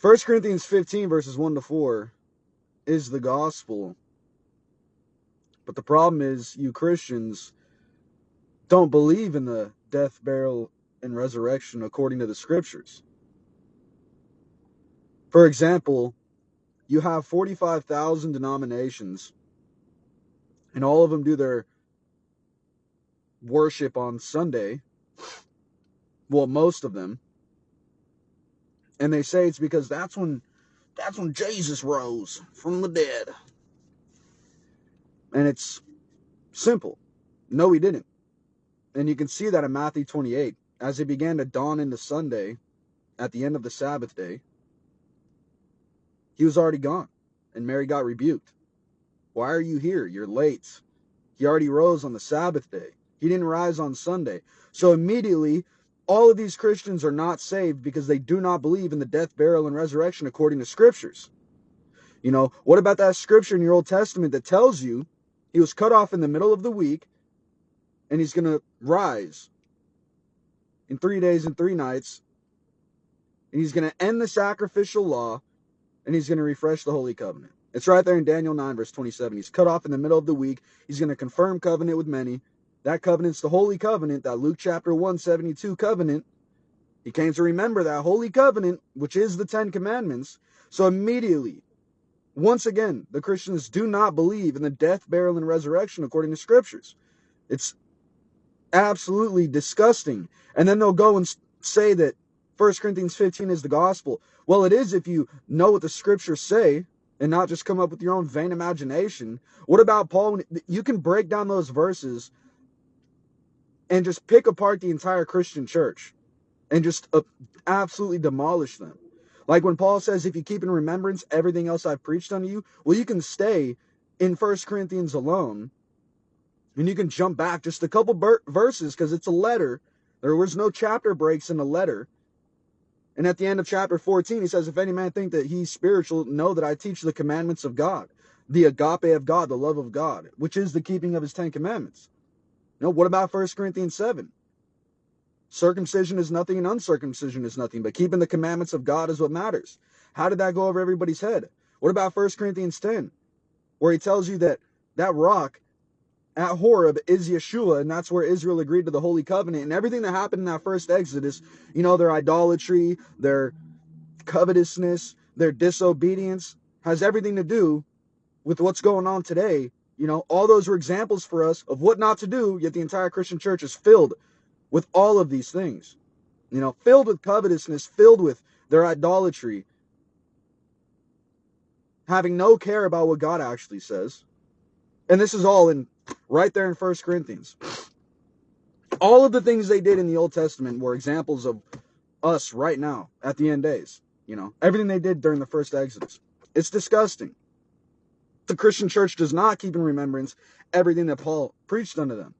1 Corinthians 15 verses 1 to 4 is the gospel. But the problem is you Christians don't believe in the death, burial, and resurrection according to the scriptures. For example, you have 45,000 denominations, and all of them do their worship on Sunday. Well, most of them. And they say it's because that's when Jesus rose from the dead. And it's simple. No, he didn't. And you can see that in Matthew 28. As it began to dawn into Sunday, at the end of the Sabbath day, he was already gone. And Mary got rebuked. Why are you here? You're late. He already rose on the Sabbath day. He didn't rise on Sunday. So immediately, all of these Christians are not saved because they do not believe in the death, burial, and resurrection according to scriptures. You know, what about that scripture in your Old Testament that tells you he was cut off in the middle of the week and he's going to rise in 3 days and 3 nights, and he's going to end the sacrificial law, and he's going to refresh the Holy Covenant? It's right there in Daniel 9, verse 27. He's cut off in the middle of the week. He's going to confirm covenant with many. That covenant's the Holy Covenant, that Luke chapter 172 covenant. He came to remember that Holy Covenant, which is the 10 Commandments. So immediately, once again, the Christians do not believe in the death, burial, and resurrection according to scriptures. It's absolutely disgusting. And then they'll go and say that 1 Corinthians 15 is the gospel. Well, it is if you know what the scriptures say and not just come up with your own vain imagination. What about Paul? You can break down those verses and just pick apart the entire Christian church and just absolutely demolish them. Like when Paul says, if you keep in remembrance everything else I've preached unto you, well, you can stay in 1 Corinthians alone, and you can jump back just a couple verses because it's a letter. There was no chapter breaks in the letter. And at the end of chapter 14, he says, if any man think that he's spiritual, know that I teach the commandments of God, the agape of God, the love of God, which is the keeping of his 10 commandments. You know, what about 1 Corinthians 7? Circumcision is nothing and uncircumcision is nothing, but keeping the commandments of God is what matters. How did that go over everybody's head? What about 1 Corinthians 10, where he tells you that that rock at Horeb is Yeshua, and that's where Israel agreed to the Holy Covenant, and everything that happened in that first Exodus, you know, their idolatry, their covetousness, their disobedience, has everything to do with what's going on today. You know, all those were examples for us of what not to do, yet the entire Christian church is filled with all of these things. You know, filled with covetousness, filled with their idolatry, having no care about what God actually says. And this is all in right there in 1 Corinthians. All of the things they did in the Old Testament were examples of us right now at the end days. You know, everything they did during the first Exodus. It's disgusting. The Christian church does not keep in remembrance everything that Paul preached unto them.